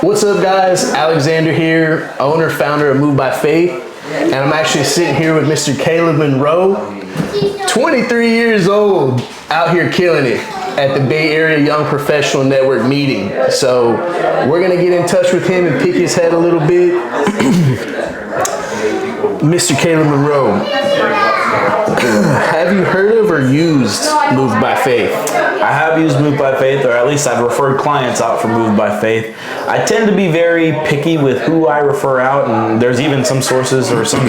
What's up, guys? Alexander here, owner, founder of Move by Faith, and I'm actually sitting here with Mr. Caleb Monroe, 23 years old, out here killing it at the Bay Area Young Professional Network meeting. So we're gonna get in touch with him and pick his head a little bit. Mr. Caleb Monroe, have you heard of or used Move by Faith? I have used Move by Faith, or at least I've referred clients out for Move by Faith. I tend to be very picky with who I refer out, and there's even some sources or some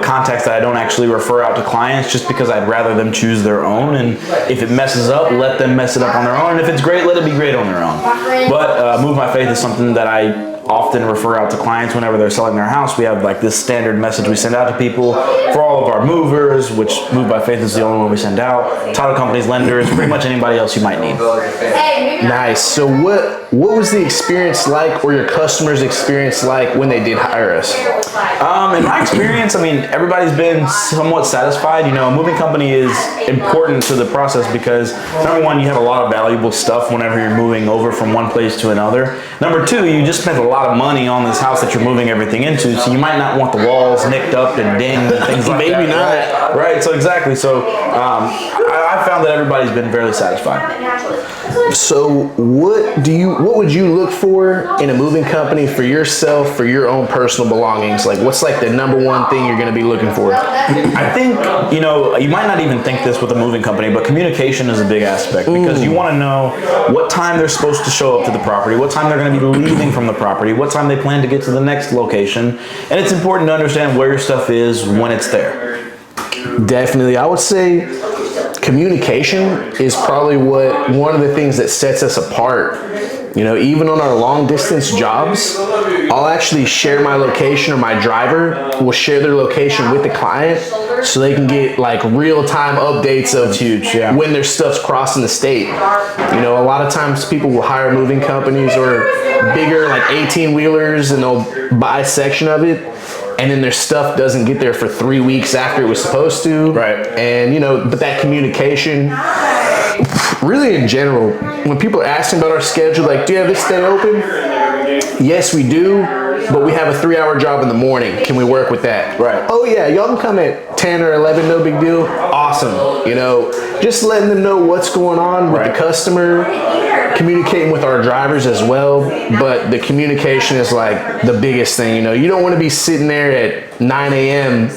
contacts that I don't actually refer out to clients just because I'd rather them choose their own. And if it messes up, let them mess it up on their own. And if it's great, let it be great on their own. But Move by Faith is something that I often refer out to clients whenever they're selling their house. We have like this standard message we send out to people for all of our movers, which Move by Faith is the only one we send out. Title companies, lenders, pretty much anybody else you might need. Nice. So what was the experience like, or your customers' experience like, when they did hire us? In my experience, I mean, everybody's been somewhat satisfied. You know, a moving company is important to the process because, number one, you have a lot of valuable stuff whenever you're moving over from one place to another. Number two, you just spent a lot of money on this house that you're moving everything into, so you might not want the walls nicked up and dinged and things like that. Maybe not. Right, so exactly. So I found that everybody's been fairly satisfied. So what would you look for in a moving company for yourself, for your own personal belongings? Like, what's like the number one thing you're going to be looking for? I think, you might not even think this with a moving company, but communication is a big aspect because you want to know what time they're supposed to show up to the property, what time they're going to be leaving from the property, what time they plan to get to the next location. And it's important to understand where your stuff is when it's there. Definitely. I would say communication is probably one of the things that sets us apart. You know, even on our long distance jobs, I'll actually share my location, or my driver will share their location with the client so they can get like real-time updates of when their stuff's crossing the state. You know, a lot of times people will hire moving companies or bigger like 18-wheelers, and they'll buy a section of it, and then their stuff doesn't get there for 3 weeks after it was supposed to. Right. And but that communication, really in general, when people are asking about our schedule, like, do you have this day open? Yes, we do, but we have a 3-hour job in the morning. Can we work with that? Right. Oh yeah, y'all can come at 10 or 11, no big deal. Awesome. Just letting them know what's going on with the customer, communicating with our drivers as well. But the communication is like the biggest thing. You don't want to be sitting there at 9 a.m.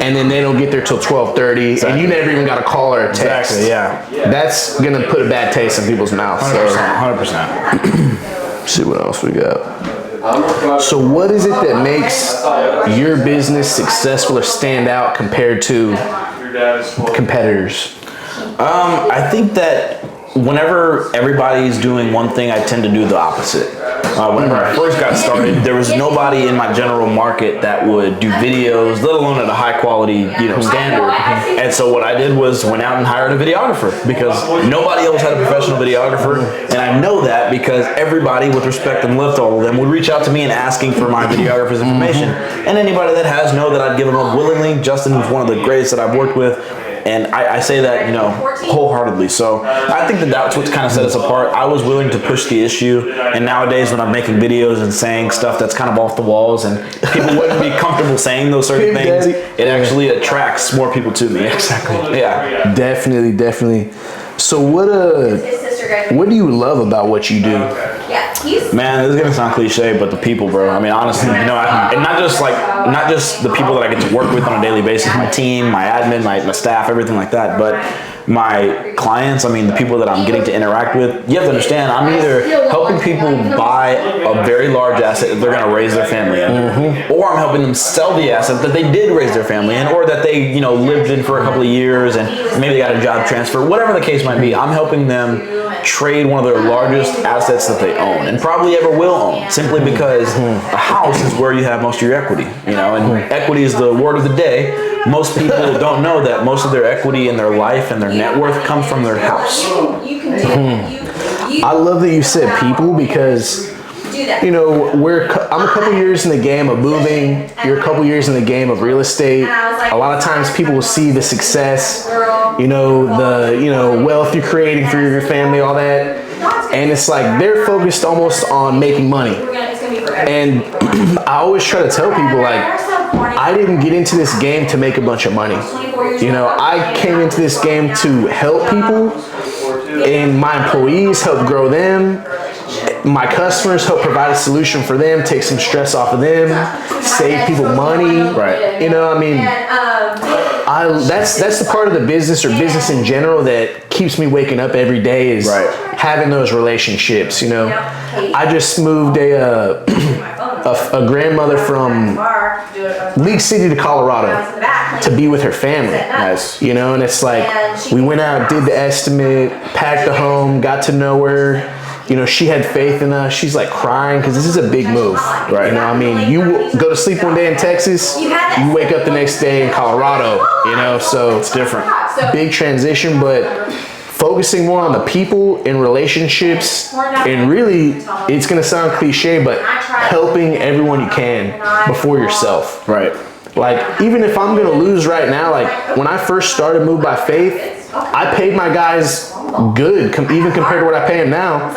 and then they don't get there till 12:30, exactly. And you never even got a call or a text. Exactly, yeah. That's gonna put a bad taste in people's mouths. 100%. 100%. See what else we got. So what is it that makes your business successful or stand out compared to competitors? I think that whenever everybody's doing one thing, I tend to do the opposite. Whenever I first got started, there was nobody in my general market that would do videos, let alone at a high quality, standard. And so what I did was went out and hired a videographer because nobody else had a professional videographer. And I know that because everybody, with respect and love to all of them, would reach out to me and asking for my videographer's information. And anybody that has know that I'd give them up willingly. Justin was one of the greatest that I've worked with. And I say that, wholeheartedly. So I think that's what's kind of set us apart. I was willing to push the issue. And nowadays when I'm making videos and saying stuff that's kind of off the walls and people wouldn't be comfortable saying those certain things, it actually attracts more people to me. Exactly. Yeah. Definitely. So what do you love about what you do? Man, this is gonna sound cliche, but the people, bro. I mean, honestly, and not just the people that I get to work with on a daily basis, my team, my admin, my staff, everything like that, but my clients, the people that I'm getting to interact with. You have to understand, I'm either helping people buy a very large asset that they're going to raise their family in, or I'm helping them sell the asset that they did raise their family in, or that they, lived in for a couple of years and maybe they got a job transfer, whatever the case might be. I'm helping them trade one of their largest assets that they own and probably ever will own, simply because a house is where you have most of your equity, and equity is the word of the day. Most people don't know that most of their equity in their life and their net worth comes from their house. I love that you said people, because I'm a couple years in the game of moving. You're a couple years in the game of real estate. A lot of times people will see the success, the wealth you're creating for your family, all that, and it's like they're focused almost on making money. And I always try to tell people, like, I didn't get into this game to make a bunch of money. You know, I came into this game to help people, and my employees help grow them. My customers help provide a solution for them, take some stress off of them, save people money. Right. You know, I mean, that's the part of the business or business in general that keeps me waking up every day is having those relationships. You know, I just moved a grandmother from League City to Colorado to be with her family. Nice. You know, and it's like we went out, did the estimate, packed the home, got to know her. You know, she had faith in us. She's like crying because this is a big move. Right. You know, I mean, you go to sleep one day in Texas, you wake up the next day in Colorado, you know, so it's different. Big transition, but focusing more on the people and relationships, and really, it's going to sound cliche, but helping everyone you can before yourself. Right. Like, even if I'm going to lose right now, like when I first started Move by Faith, I paid my guys good, even compared to what I pay them now.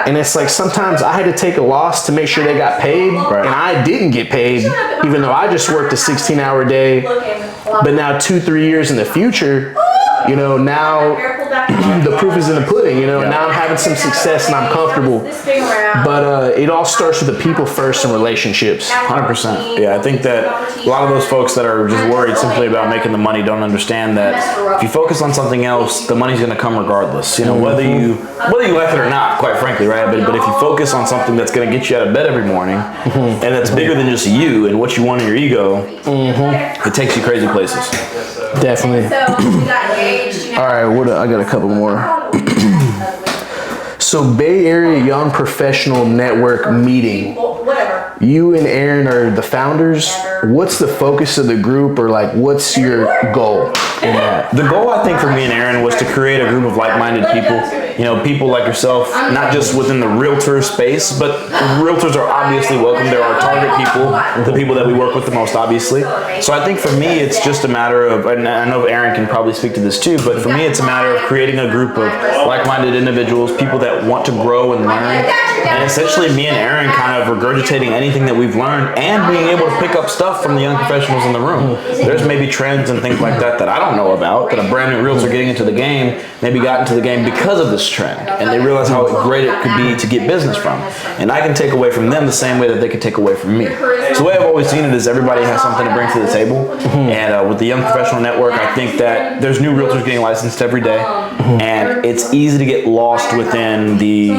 And it's like sometimes I had to take a loss to make sure they got paid, and I didn't get paid, even though I just worked a 16-hour day. But now 2-3 years in the future, you know, now the proof is in the pudding, you know, now I'm having some success and I'm comfortable. But it all starts with the people first and relationships. 100%. Yeah, I think that a lot of those folks that are just worried simply about making the money don't understand that if you focus on something else, the money's going to come regardless. You know, whether you like it or not, quite frankly, right? But if you focus on something that's going to get you out of bed every morning, and that's bigger than just you and what you want in your ego, it takes you crazy places. Definitely. All right, I got a couple more. So Bay Area Young Professional Network meeting. You and Aaron are the founders. What's the focus of the group, or like what's your goal in that? The goal, I think, for me and Aaron was to create a group of like-minded people. You know, people like yourself, not just within the realtor space, but realtors are obviously welcome. They're our target people, the people that we work with the most, obviously. So I think for me, it's just a matter of, and I know Aaron can probably speak to this too, but for me, it's a matter of creating a group of like-minded individuals, people that want to grow and learn, and essentially me and Aaron kind of regurgitating anything that we've learned and being able to pick up stuff from the young professionals in the room. There's maybe trends and things like that I don't know about, that a brand new realtor getting into the game maybe got into the game because of this trend, and they realize how great it could be to get business from. And I can take away from them the same way that they can take away from me. So the way I've always seen it is everybody has something to bring to the table. And with the Young Professional Network, I think that there's new realtors getting licensed every day, and it's easy to get lost within the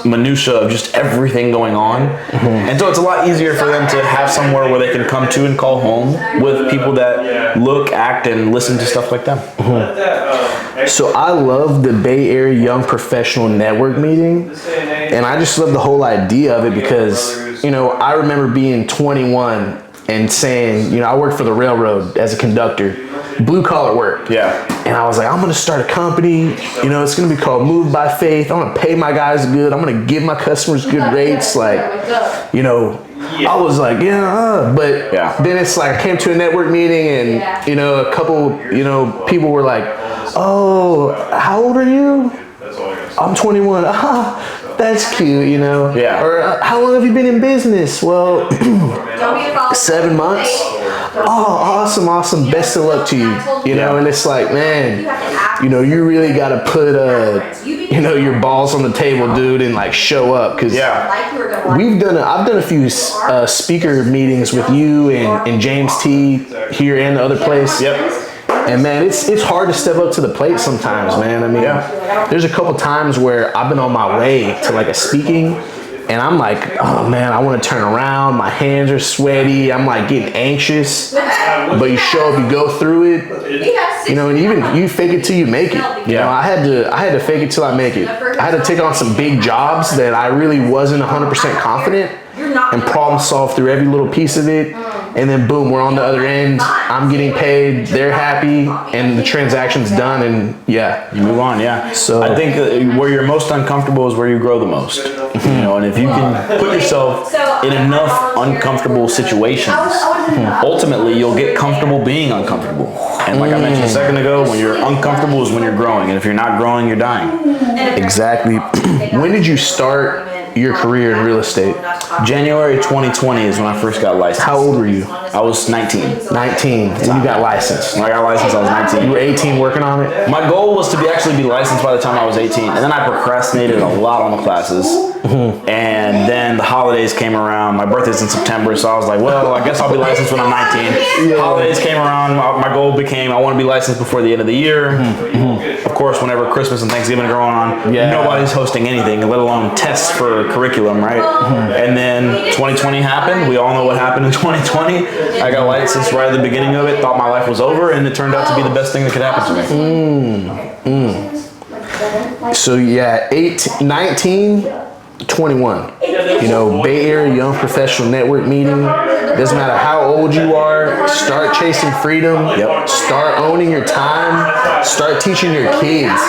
minutia of just everything going on. And so it's a lot easier for them to have somewhere where they can come to and call home with people that look, act, and listen to stuff like them. So I love the Bay Area Young Professional Network meeting, and I just love the whole idea of it because, you know, I remember being 21 and saying, you know, I worked for the railroad as a conductor, blue collar work. Yeah. And I was like, I'm going to start a company, you know, it's going to be called Move by Faith. I'm going to pay my guys good. I'm going to give my customers good rates. Like, you know, I was like, but then it's like I came to a network meeting and, you know, a couple, you know, people were like, oh, how old are you? I'm 21. That's cute, you know. Yeah. Or how long have you been in business? Well, 7 months. Oh, awesome. Best of luck to you. You know, and it's like, man, you know, you really got to put, you know, your balls on the table, dude, and like show up. Because I've done a few speaker meetings with you and James T here and the other place. Yep. And man, it's hard to step up to the plate sometimes, man. I mean, there's a couple times where I've been on my way to like a speaking, and I'm like, oh man, I want to turn around. My hands are sweaty. I'm like getting anxious. But you show up, you go through it, you know, and even you fake it till you make it. You know, I had to fake it till I make it. I had to take on some big jobs that I really wasn't 100% confident and problem solve through every little piece of it. And then boom, we're on the other end. I'm getting paid, they're happy, and the transaction's done, and you move on. So I think where you're most uncomfortable is where you grow the most. You know, and if you can put yourself in enough uncomfortable situations, ultimately you'll get comfortable being uncomfortable. And like I mentioned a second ago, when you're uncomfortable is when you're growing, and if you're not growing, you're dying. Exactly. When did you start your career in real estate? January 2020 is when I first got licensed. How old were you? I was 19. 19 when you got licensed. When I got licensed, I was 19. You were 18 working on it? My goal was to actually be licensed by the time I was 18, and then I procrastinated a lot on the classes. And then the holidays came around. My birthday's in September, so I was like, well, I guess I'll be licensed when I'm 19. Holidays came around. My goal became I want to be licensed before the end of the year. Of course, whenever Christmas and Thanksgiving are going on, nobody's hosting anything, let alone tests for curriculum, right? And then 2020 happened. We all know what happened in 2020. I got licensed right at the beginning of it, thought my life was over, and it turned out to be the best thing that could happen to me. So yeah, 19, 21. You know, Bay Area Young Professional Network meeting. Doesn't matter how old you are, start chasing freedom. Start owning your time. Start teaching your kids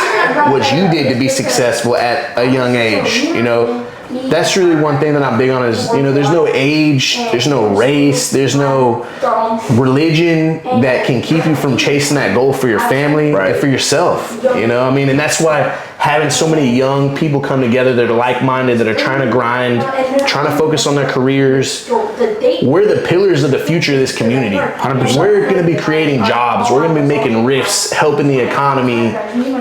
what you did to be successful at a young age. You know, that's really one thing that I'm big on is, you know, there's no age, there's no race, there's no religion that can keep you from chasing that goal for your family and for yourself. You know, I mean, and that's why having so many young people come together that are like-minded, that are trying to grind, trying to focus on their careers. We're the pillars of the future of this community. 100%. We're going to be creating jobs. We're going to be making riffs, helping the economy.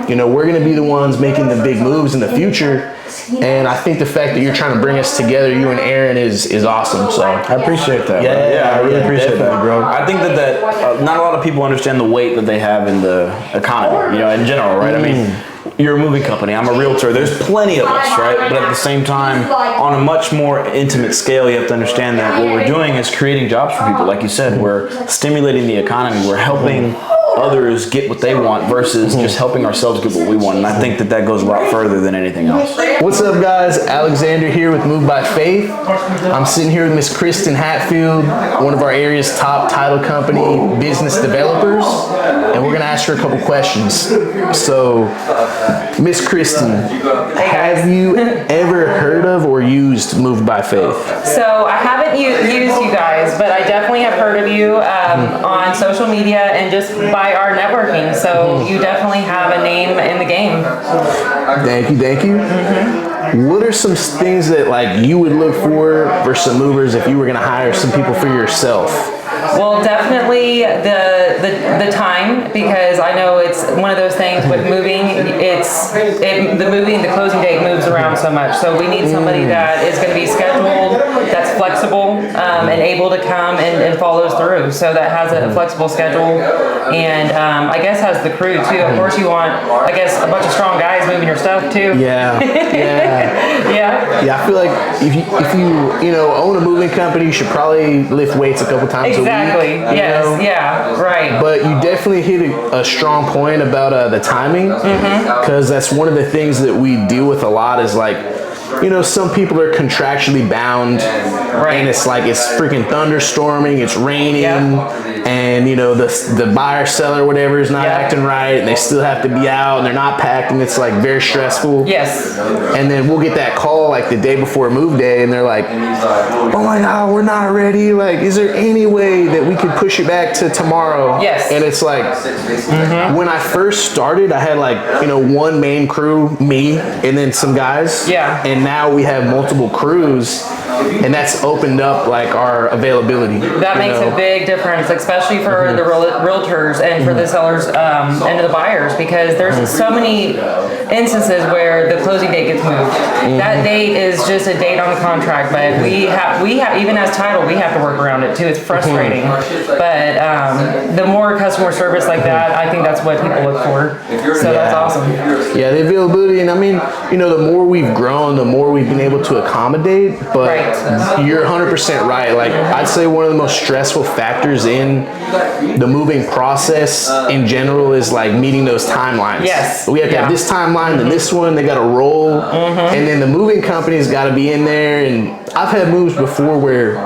You know, we're going to be the ones making the big moves in the future. And I think the fact that you're trying to bring us together, you and Aaron, is awesome. So I appreciate that. Yeah, I really appreciate that, bro. I think that not a lot of people understand the weight that they have in the economy, you know, in general, right? I mean, you're a moving company, I'm a realtor, there's plenty of us, right? But at the same time, on a much more intimate scale, you have to understand that what we're doing is creating jobs for people. Like you said, we're stimulating the economy, we're helping others get what they want versus just helping ourselves get what we want. And I think that goes a lot further than anything else. What's up, guys? Alexander here with Move by Faith. I'm sitting here with Miss Kristen Hatfield, one of our area's top title company business developers, and we're gonna ask her a couple questions. So, Miss Kristen, have you ever heard of or used Move by Faith? So I haven't used you guys, but I definitely have heard of you on social media and just by our networking. So you definitely have a name in the game. Thank you, thank you. What are some things that like you would look for some movers if you were going to hire some people for yourself? Well, definitely the time, because I know it's one of those things with moving. The closing date moves around so much. So we need somebody that is going to be scheduled, that's flexible, and able to come and follows through. So that has a flexible schedule, and I guess has the crew too. Of course, you want, I guess, a bunch of strong guys moving your stuff too. Yeah. I feel like if you own a moving company, you should probably lift weights a couple times a week. Exactly. Yes. Yeah. Right. But you definitely hit a strong point about the timing, because that's one of the things that we deal with a lot is like, you know, some people are contractually bound, and it's like it's freaking thunderstorming, it's raining, and you know the buyer, seller, whatever is not acting right, and they still have to be out, and they're not packed, and it's like very stressful. Yes. And then we'll get that call like the day before move day, and they're like, "Oh my God, we're not ready. Like, is there any way that we could push it back to tomorrow?" Yes. And it's like, when I first started, I had like, you know, one main crew, me, and then some guys. Yeah. And now we have multiple crews, and that's opened up like our availability. That makes a big difference, especially for the realtors and for the sellers and the buyers, because there's so many instances where the closing date gets moved. That date is just a date on the contract, but we have even as title, we have to work around it too. It's frustrating, but the more customer service like that, I think that's what people look for. So that's awesome. Yeah, the availability, and I mean, you know, the more we've grown, the more we've been able to accommodate. But you're 100% right. Like, I'd say one of the most stressful factors in the moving process in general is like meeting those timelines. Yes. We have to have this timeline, then this one, they got to roll, and then the moving company's got to be in there. And I've had moves before where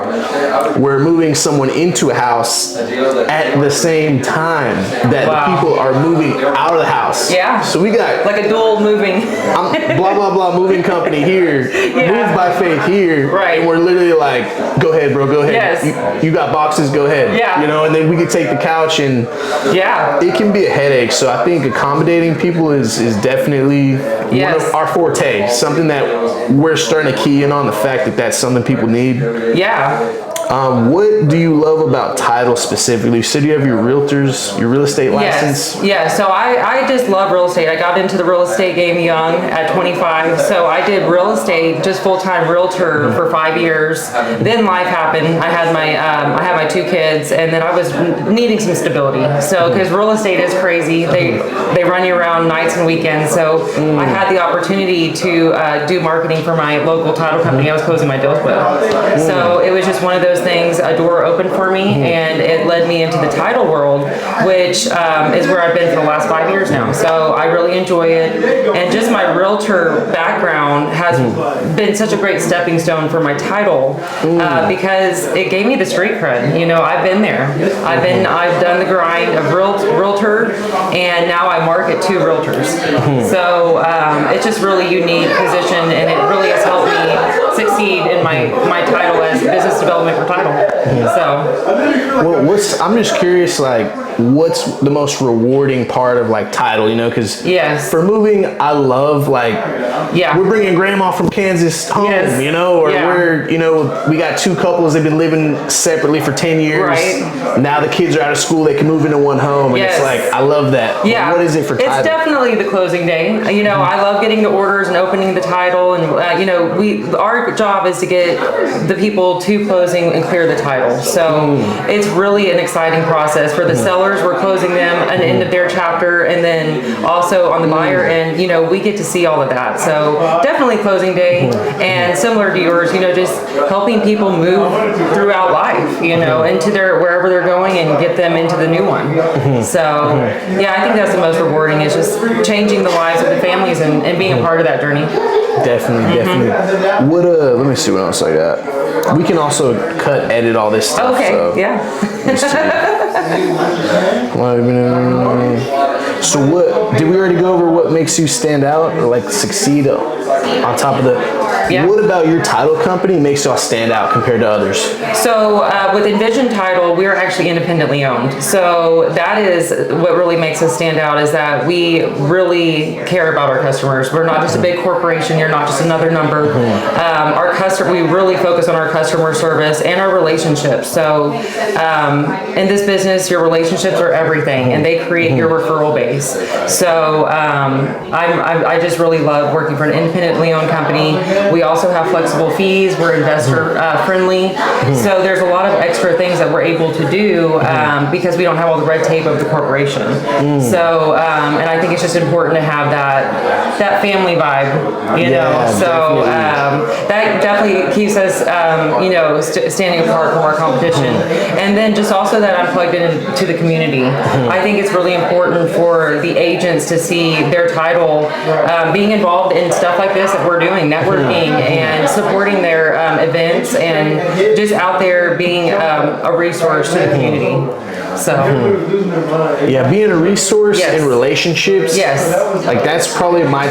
we're moving someone into a house at the same time that the people are moving out of the house. Yeah. So we got like a dual moving. blah blah blah moving company here, Move by Faith here, right? And we're literally like, go ahead, bro, go ahead. Yes. You got boxes, go ahead. Yeah. You know, and then we could take the couch, and Yeah. it can be a headache. So I think accommodating people is definitely one Yes. of our forte. Something that we're starting to key in on, the fact that that's something people need. Yeah. What do you love about title specifically? You said you have your real estate license. Yes. Yeah. So I just love real estate. I got into the real estate game young at 25. So I did real estate, just full-time realtor for 5 years. Then life happened. I had my 2 kids, and then I was needing some stability. So because real estate is crazy, they run you around nights and weekends. So I had the opportunity to do marketing for my local title company I was closing my deals with. So it was just one of those things, a door opened for me, and it led me into the title world, which is where I've been for the last 5 years now. So I really enjoy it, and just my realtor background has been such a great stepping stone for my title because it gave me the street cred. You know, I've been there. I've done the grind of realtor, and now I market to realtors. So it's just really unique position, and it really has helped me succeed in my title as business development for title. So, Well, I'm just curious, like, what's the most rewarding part of like title? You know, because yes. for moving, I love like, Yeah. we're bringing grandma from Kansas home. Yes. You know, or Yeah. we got 2 couples that've been living separately for 10 years. Right. Now the kids are out of school, they can move into one home, and Yes. it's like, I love that. Yeah. What is it for title? It's definitely the closing day. You know, I love getting the orders and opening the title, and our job is to get the people to closing and clear the title. So it's really an exciting process for the sellers. We're closing them an end of their chapter, and then also on the buyer end, we get to see all of that. So definitely closing day, and similar to yours, just helping people move throughout life, into their wherever they're going, and get them into the new one. So yeah, I think that's the most rewarding, is just changing the lives of the families and being a part of that journey. Definitely. What let me see what else I got. We can also edit all this stuff. Okay, so. yeah. So what did we already go over? What makes you stand out or like succeed on top of the? Yeah. What about your title company makes y'all stand out compared to others? So with Envision Title, we're actually independently owned. So that is what really makes us stand out, is that we really care about our customers. We're not just a big corporation. You're not just another number. We really focus on our customer service and our relationships. So in this business, your relationships are everything, and they create your referral base. So I just really love working for an independently owned company. We also have flexible fees. We're investor friendly. So there's a lot of extra things that we're able to do because we don't have all the red tape of the corporation. So and I think it's just important to have that family vibe, So that definitely keeps us, standing apart from our competition. And then just also that I'm plugged into the community. I think it's really important for the agents to see their title being involved in stuff like this that we're doing, networking and supporting their events, and just out there being a resource to the community. So yeah, being a resource Yes. in relationships. Yes. Like that's probably my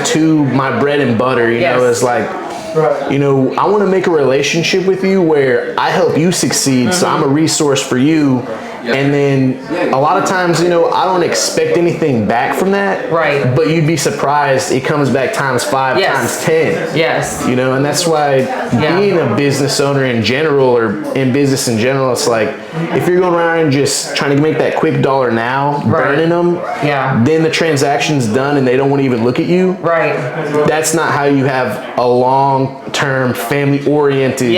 bread and butter. Yes. Is like, I want to make a relationship with you where I help you succeed, so I'm a resource for you. And then a lot of times, I don't expect anything back from that. Right. But you'd be surprised it comes back times 5, Yes. times 10. Yes. And that's why being a business owner in general, or in business in general, it's like, if you're going around and just trying to make that quick dollar now, burning them, then the transaction's done and they don't want to even look at you. Right. That's not how you have a long-term, family-oriented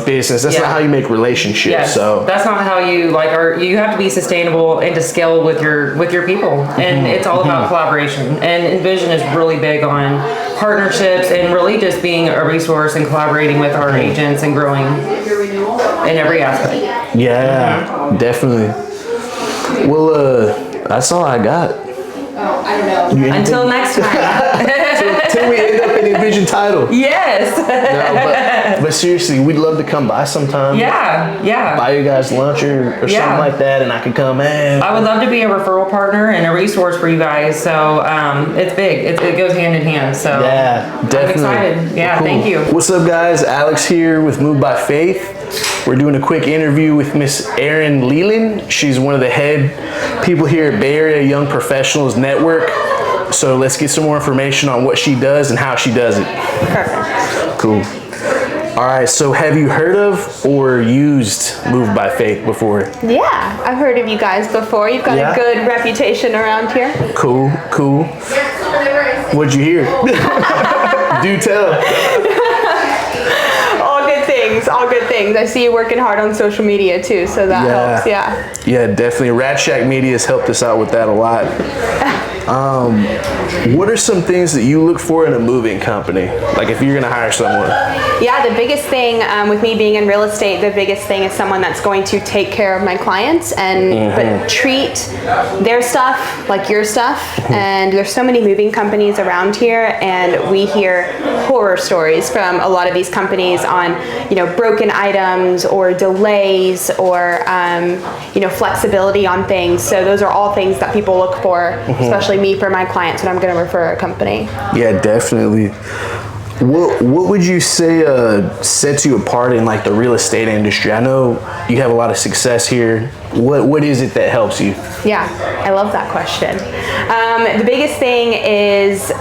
business. That's not how you make relationships. Yes. So that's not how you you have to be sustainable and to scale with your people, and it's all about collaboration. And Envision is really big on partnerships and really just being a resource and collaborating with our agents and growing in every aspect. yeah, definitely. Well, that's all I got. Until next time. Till we end up in Envision Title. Yes. No, but seriously, we'd love to come by sometime. Yeah. Buy you guys lunch or something like that, and I could come in. I would love to be a referral partner and a resource for you guys. So it's big. It goes hand in hand. So yeah, definitely. I'm excited. Yeah, Cool. Thank you. What's up, guys? Alex here with Move by Faith. We're doing a quick interview with Miss Erin Leland. She's one of the head people here at Bay Area Young Professionals Network. So let's get some more information on what she does and how she does it. Perfect. Cool. All right, so have you heard of or used Moved by Faith before? Yeah, I've heard of you guys before. You've got a good reputation around here. Cool. What'd you hear? Do tell. All good things. I see you working hard on social media too, so that helps. Yeah, definitely. Rat Shack Media has helped us out with that a lot. What are some things that you look for in a moving company? Like if you're gonna hire someone? Yeah, the biggest thing with me being in real estate, the biggest thing is someone that's going to take care of my clients and but treat their stuff like your stuff. And there's so many moving companies around here, and we hear horror stories from a lot of these companies on, you know, broken items or delays or flexibility on things. So those are all things that people look for, especially me for my clients when I'm going to refer a company. Yeah, definitely. What would you say sets you apart in like the real estate industry? I know you have a lot of success here. What is it that helps you? Yeah, I love that question. The biggest thing is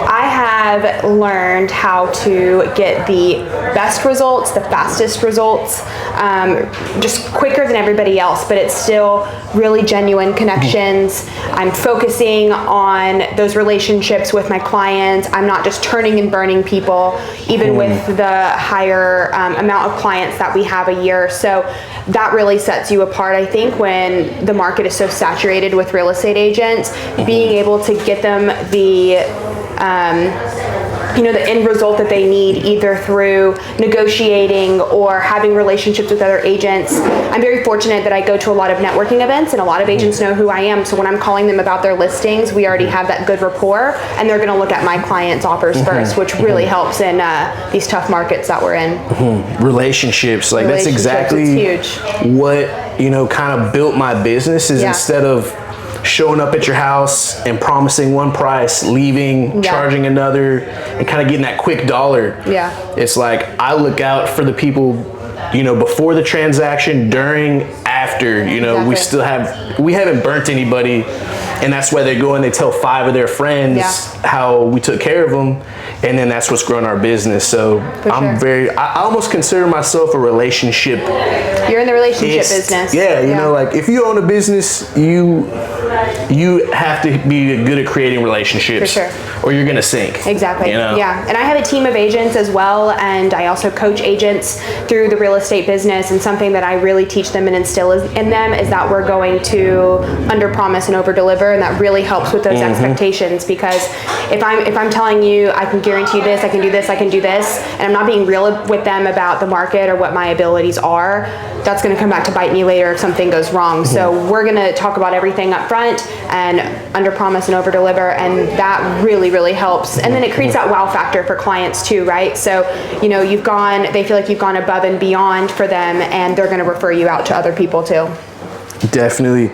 I have learned how to get the best results, the fastest results, just quicker than everybody else, but it's still really genuine connections. I'm focusing on those relationships with my clients. I'm not just turning and burning people, even with the higher amount of clients that we have a year. So that really sets you apart, I think, when the market is so saturated with real estate agents, being able to get them the the end result that they need, either through negotiating or having relationships with other agents. I'm very fortunate that I go to a lot of networking events, and a lot of agents know who I am. So when I'm calling them about their listings, we already have that good rapport, and they're going to look at my clients' offers first, which really helps in these tough markets that we're in. Relationships, like that's exactly it's huge. What kind of built my business is instead of showing up at your house and promising one price, leaving, charging another, and kind of getting that quick dollar. Yeah. It's like I look out for the people, before the transaction, during, after. Exactly. We haven't burnt anybody, and that's why they go and they tell 5 of their friends how we took care of them, and then that's what's grown our business. So I almost consider myself a relationship. You're in the relationship business. Yeah, like if you own a business, you have to be good at creating relationships, For sure. or you're gonna sink. Exactly. Yeah, and I have a team of agents as well, and I also coach agents through the real estate business. And something that I really teach them and instill in them is that we're going to under-promise and over-deliver, and that really helps with those expectations. Because if I'm telling you I can guarantee you this, I can do this, I can do this, and I'm not being real with them about the market or what my abilities are, that's going to come back to bite me later if something goes wrong. So we're going to talk about everything up front and under-promise and over-deliver, and that really, really helps. And then it creates that wow factor for clients too, right? So, they feel like you've gone above and beyond for them, and they're going to refer you out to other people too. Definitely.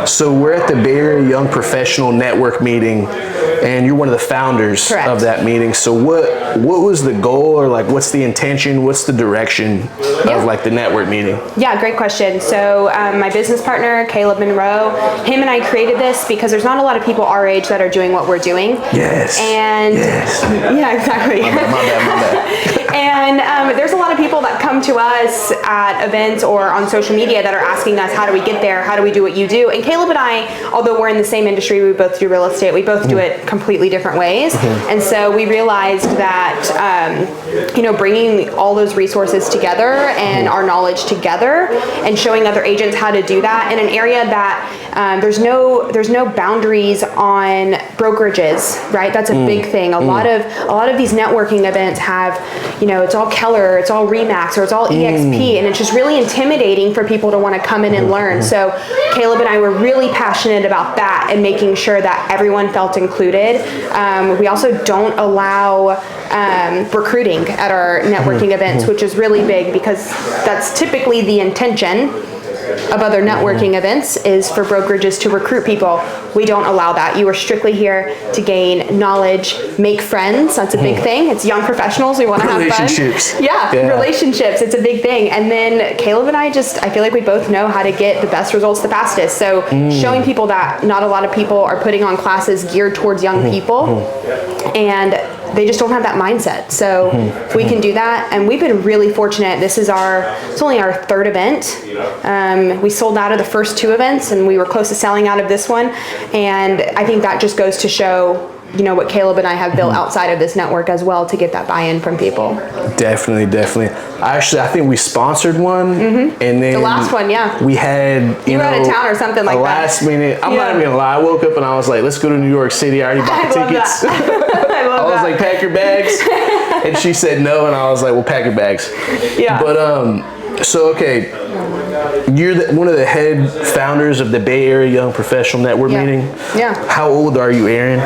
So we're at the Bay Area Young Professional Network meeting, and you're one of the founders of that meeting. So what was the goal, or like what's the intention, what's the direction of like the network meeting? Yeah, great question. So my business partner, Caleb Monroe, him and I created this because there's not a lot of people our age that are doing what we're doing. Yes. And yeah, exactly. My bad. And there's a lot of people that come to us at events or on social media that are asking us, how do we get there? How do we do what you do? And Caleb and I, although we're in the same industry, we both do real estate, we both do it completely different ways. And so we realized that, bringing all those resources together and our knowledge together and showing other agents how to do that in an area that there's no boundaries on brokerages, right? That's a big thing. A lot of these networking events have, it's all Keller, it's all Remax, or it's all EXP, and it's just really intimidating for people to want to come in and learn. So Caleb and I were really passionate about that and making sure that everyone felt included. We also don't allow recruiting at our networking events, which is really big because that's typically the intention. of other networking events is for brokerages to recruit people. We don't allow that. You are strictly here to gain knowledge, make friends. That's a big thing. It's young professionals. We want to have fun. Relationships. Yeah, relationships. It's a big thing. And then Caleb and I feel like we both know how to get the best results the fastest. So showing people that not a lot of people are putting on classes geared towards young people, and they just don't have that mindset. So we can do that, and we've been really fortunate. It's only our third event. We sold out of the first two events, and we were close to selling out of this one. And I think that just goes to show, what Caleb and I have built outside of this network as well to get that buy-in from people. Definitely. I think we sponsored one, and then The last one, yeah. we had You were out of town or something like that. Last minute. I'm not even gonna lie. I woke up and I was like, "Let's go to New York City." I already bought the tickets. I was like, "Pack your bags," and she said no, and I was like, "Well, pack your bags." Yeah. But so okay, you're one of the head founders of the Bay Area Young Professional Network meeting. Yeah. How old are you, Erin?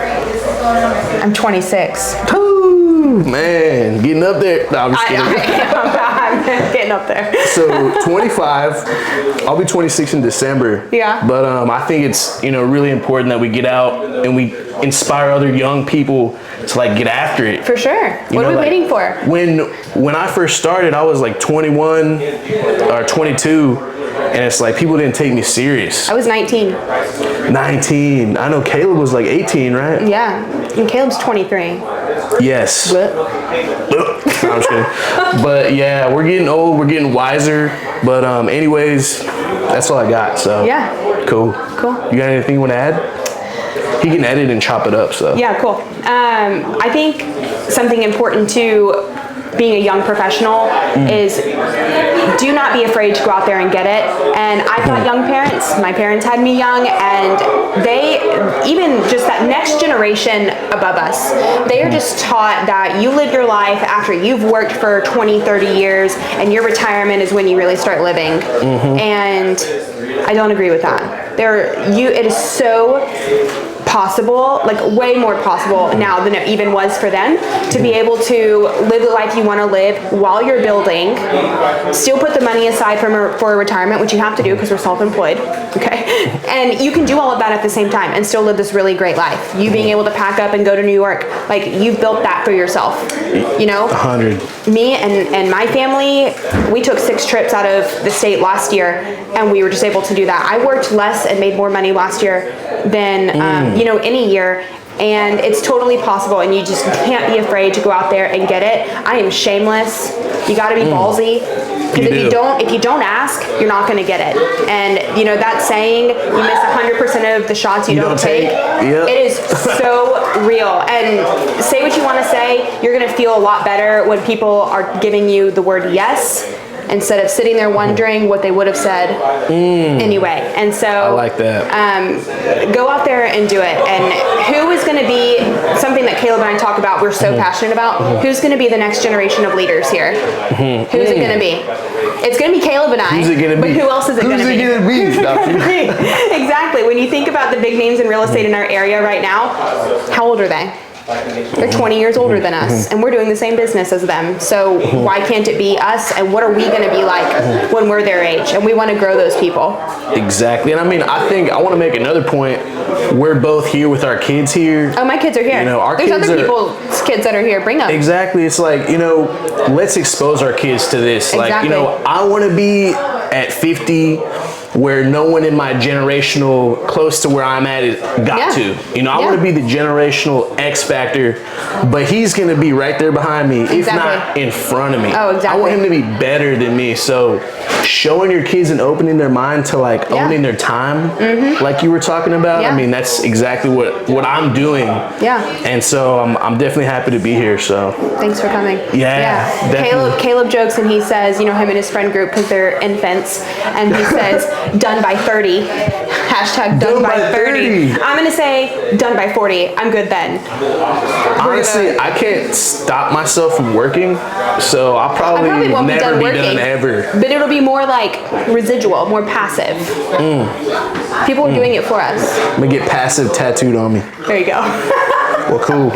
I'm 26. Ooh, man, getting up there. No, I'm just kidding. I'm getting up there. So 25, I'll be 26 in December. Yeah. But I think it's really important that we get out and we inspire other young people to get after it. For sure. What are we waiting for? When I first started, I was 21 or 22, and it's people didn't take me serious. I was 19. 19. I know Caleb was 18, right? Yeah. And Caleb's 23. Yes. What? No, I'm just kidding. But yeah, we're getting old, we're getting wiser. But anyways, that's all I got. So Yeah. Cool. You got anything you want to add? He can edit and chop it up. So Yeah, cool. I think something important too, being a young professional, is do not be afraid to go out there and get it. And I've got young parents. My parents had me young, and they, even just that next generation above us, they are just taught that you live your life after you've worked for 20, 30 years, and your retirement is when you really start living. And I don't agree with that. It is so possible, way more possible now than it even was for them, to be able to live the life you want to live while you're building, still put the money aside for retirement, which you have to do because we're self-employed, okay? And you can do all of that at the same time and still live this really great life. You being able to pack up and go to New York, you've built that for yourself, 100. Me and my family, we took 6 trips out of the state last year, and we were just able to do that. I worked less and made more money last year than any year, and it's totally possible, and you just can't be afraid to go out there and get it. I am shameless. You got to be ballsy, because if you don't ask, you're not going to get it. And that saying, you miss 100% of the shots you don't take. Yep. It is so real. And say what you want to say, you're going to feel a lot better when people are giving you the word yes, instead of sitting there wondering what they would have said anyway. And so I like that. Go out there and do it. And who is going to be something that Caleb and I talk about, we're so passionate about, who's going to be the next generation of leaders here? Who's it going to be? It's going to be Caleb and I. Who's it going to be? But who else is it going to be? Who's it going to be? Exactly. When you think about the big names in real estate in our area right now, how old are they? They're 20 years older than us, and we're doing the same business as them. So why can't it be us? And what are we going to be like when we're their age? And we want to grow those people. Exactly. And I think I want to make another point. We're both here with our kids here. Oh, my kids are here. There's other people's kids that are here. Bring them. Exactly. It's let's expose our kids to this. Exactly. I want to be at 50 where no one in my generational close to where I'm at got to. I want to be the generational X factor, but he's going to be right there behind me, if not in front of me. Oh, exactly. I want him to be better than me. So showing your kids and opening their mind to owning their time, like you were talking about, that's exactly what I'm doing. Yeah. And so I'm definitely happy to be here. So thanks for coming. Yeah. Caleb jokes, and he says, him and his friend group, because they're infants, and he says, done by 30. Hashtag done by 30. I'm going to say done by 40. I'm good then. Honestly, I can't stop myself from working, so I'll probably won't never be done ever. But it'll be more residual, more passive. People are doing it for us. I'm going to get passive tattooed on me. There you go. Well, cool.